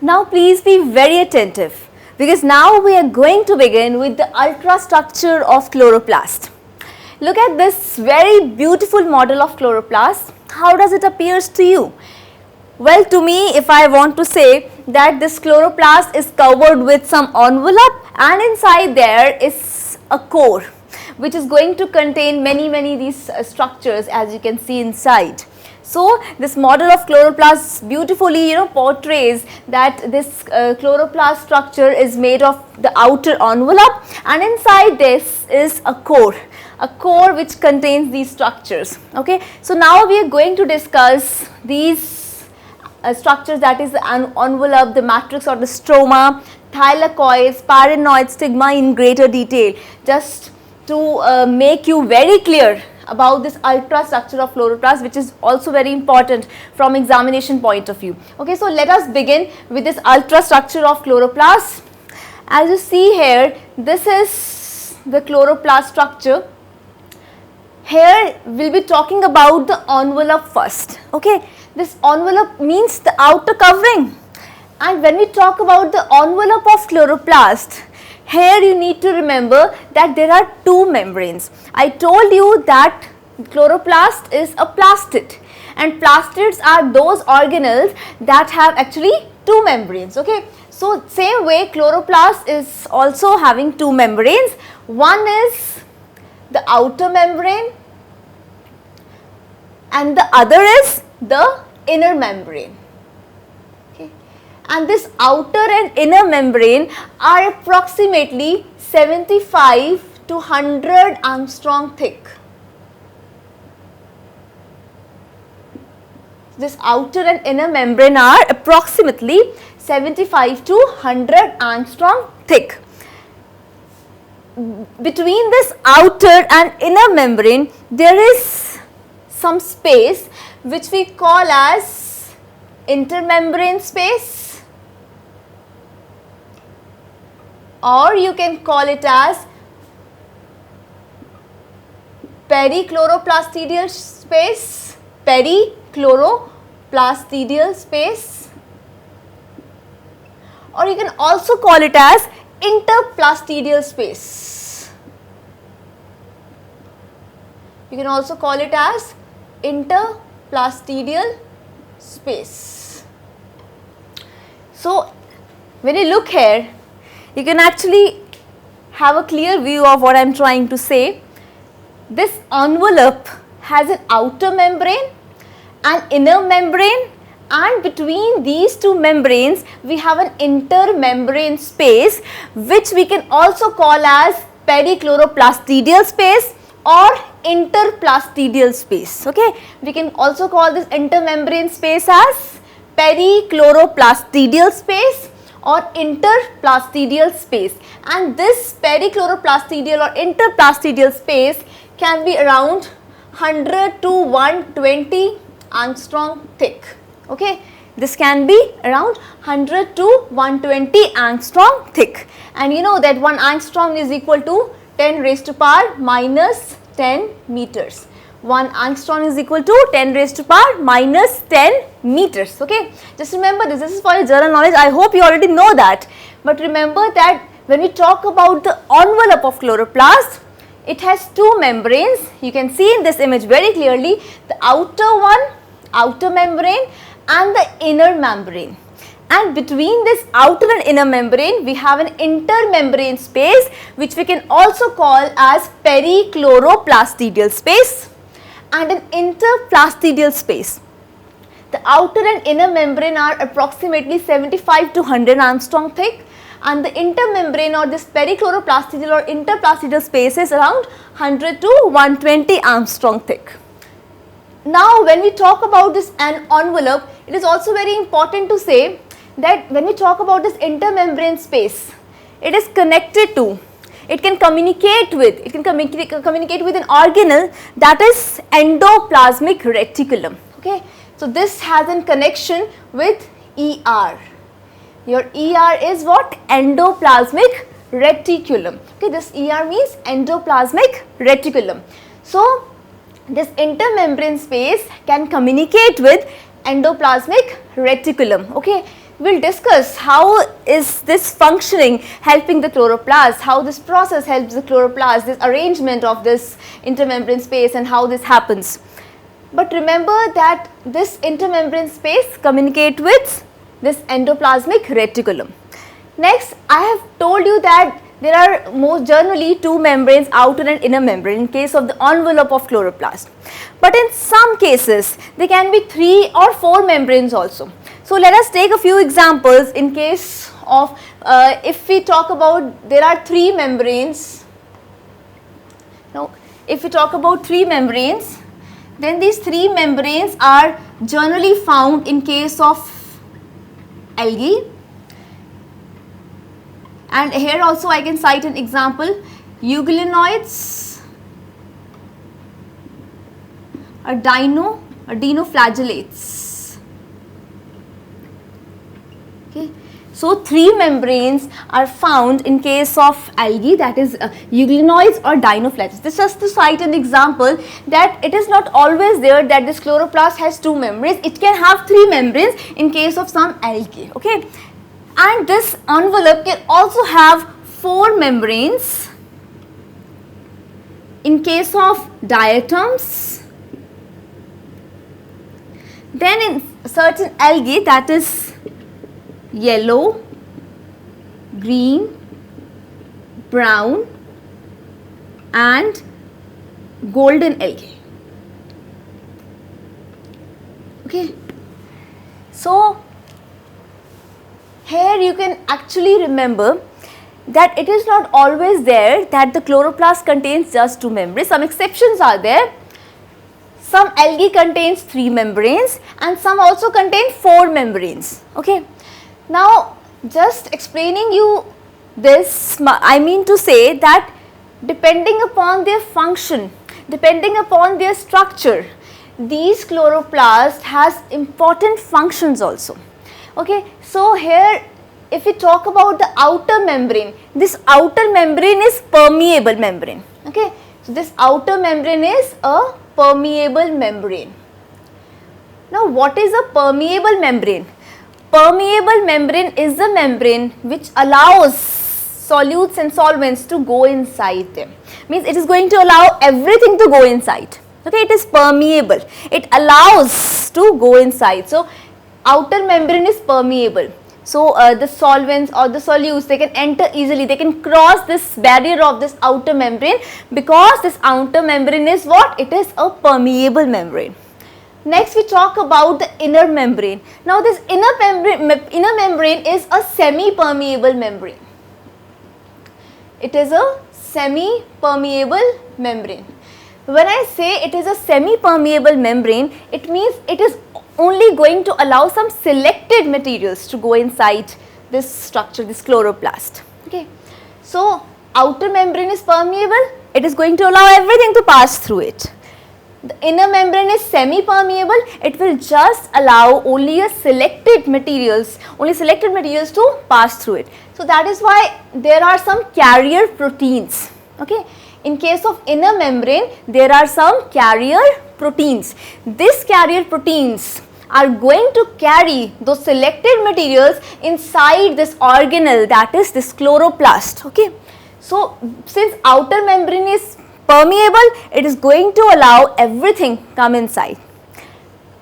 Now please be very attentive, because now we are going to begin with the ultrastructure of chloroplast. Look at this very beautiful model of chloroplast. How does it appear to you? Well, to me, if I want to say that this chloroplast is covered with some envelope, and inside there is a core which is going to contain many these structures, as you can see inside. So this model of chloroplast beautifully portrays that this chloroplast structure is made of the outer envelope, and inside this is a core which contains these structures. Okay, so now we are going to discuss these structures, that is the envelope, the matrix or the stroma, thylakoids, paranoid, stigma in greater detail, just to make you very clear about this ultrastructure of chloroplast, which is also very important from examination point of view. Okay, so let us begin with this ultrastructure of chloroplast. As you see here, this is the chloroplast structure. Here we will be talking about the envelope first. Okay, this envelope means the outer covering, and when we talk about the envelope of chloroplast, here you need to remember that there are two membranes. I told you that chloroplast is a plastid, and plastids are those organelles that have actually two membranes. Okay, so same way chloroplast is also having two membranes. One is the outer membrane and the other is the inner membrane. And this outer and inner membrane are approximately 75 to 100 angstrom thick. This outer and inner membrane are approximately 75 to 100 angstrom thick. Between this outer and inner membrane, there is some space which we call as intermembrane space, or you can call it as perichloroplastidial space, or you can also call it as interplastidial space. You can also call it as interplastidial space. So when you look here, you can actually have a clear view of what I am trying to say. This envelope has an outer membrane and inner membrane, and between these two membranes we have an intermembrane space, which we can also call as perichloroplastidial space or interplastidial space. Okay, we can also call this intermembrane space as perichloroplastidial space or interplastidial space, and this perichloroplastidial or interplastidial space can be around 100 to 120 angstrom thick. Okay, this can be around 100 to 120 angstrom thick, and you know that 1 angstrom is equal to 10 raised to power minus 10 meters. 1 angstrom is equal to 10 raised to power minus 10 meters. Okay, just remember this is for your general knowledge. I hope you already know that, but remember that when we talk about the envelope of chloroplast, it has two membranes. You can see in this image very clearly the outer membrane and the inner membrane, and between this outer and inner membrane we have an intermembrane space, which we can also call as perichloroplastidial space and an interplastidial space. The outer and inner membrane are approximately 75 to 100 angstrom thick, and the intermembrane or this perichloroplastidial or interplastidial space is around 100 to 120 angstrom thick. Now when we talk about this envelope, it is also very important to say that when we talk about this intermembrane space, it is connected to, it can communicate with an organelle, that is endoplasmic reticulum. Okay, so this has a connection with ER. Your ER is what? Endoplasmic reticulum. Okay, this ER means endoplasmic reticulum. So this intermembrane space can communicate with endoplasmic reticulum. Okay, we'll discuss how is this functioning helping the chloroplast, how this process helps the chloroplast, this arrangement of this intermembrane space and how this happens. But remember that this intermembrane space communicate with this endoplasmic reticulum. Next, I have told you that there are most generally two membranes, outer and inner membrane, in case of the envelope of chloroplast. But in some cases, there can be 3 or 4 membranes also. So let us take a few examples in case of, if we talk about, there are 3 membranes. Now, if we talk about 3 membranes, then these 3 membranes are generally found in case of algae. And here also I can cite an example, euglenoids or dinoflagellates. Okay. So 3 membranes are found in case of algae, that is euglenoids or dinoflagellates. This is just to cite an example that it is not always there that this chloroplast has 2 membranes. It can have 3 membranes in case of some algae. Okay. And this envelope can also have 4 membranes in case of diatoms. Then in certain algae, that is yellow, green, brown and golden algae. Okay. So here you can actually remember that it is not always there that the chloroplast contains just 2 membranes. Some exceptions are there. Some algae contains 3 membranes and some also contain 4 membranes. Okay. Now, just explaining you this, I mean to say that depending upon their function, depending upon their structure, these chloroplasts has important functions also. Okay, so here if we talk about the outer membrane, this outer membrane is permeable membrane. Okay, so this outer membrane is a permeable membrane. Now what is a permeable membrane? Permeable membrane is a membrane which allows solutes and solvents to go inside them. Means it is going to allow everything to go inside. Okay, it is permeable. It allows to go inside. So outer membrane is permeable. So the solvents or the solutes, they can enter easily, they can cross this barrier of this outer membrane because this outer membrane is what? It is a permeable membrane. Next we talk about the inner membrane. Now this inner membrane is a semi-permeable membrane. It is a semi-permeable membrane. When I say it is a semi-permeable membrane, it means it is only going to allow some selected materials to go inside this structure, this chloroplast. Okay. So outer membrane is permeable, it is going to allow everything to pass through it. The inner membrane is semi-permeable, it will just allow only selected materials to pass through it. So that is why there are some carrier proteins. Okay. In case of inner membrane, there are some carrier proteins. These carrier proteins are going to carry those selected materials inside this organelle, that is this chloroplast. Okay. So since outer membrane is permeable, it is going to allow everything come inside.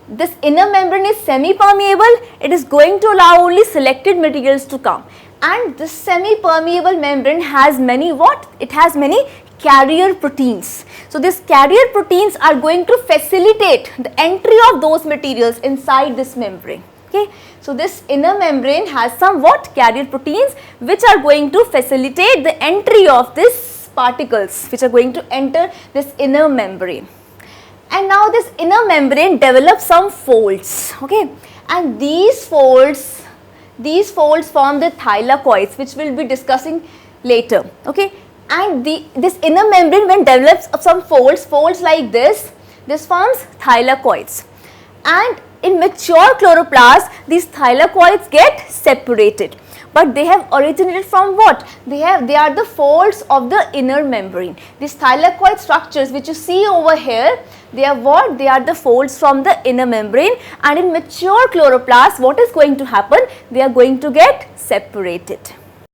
This inner membrane is semi-permeable, it is going to allow only selected materials to come. And this semi-permeable membrane has many what? It has many carrier proteins. So these carrier proteins are going to facilitate the entry of those materials inside this membrane. Okay. So this inner membrane has some what? Carrier proteins which are going to facilitate the entry of these particles which are going to enter this inner membrane. And now this inner membrane develops some folds. Okay. And these folds form the thylakoids, which we will be discussing later. Okay. And this inner membrane, when develops some folds like this forms thylakoids. And In mature chloroplasts, these thylakoids get separated. But they have originated from what? They are the folds of the inner membrane. These thylakoid structures which you see over here, they are what? They are the folds from the inner membrane, and in mature chloroplasts what is going to happen? They are going to get separated.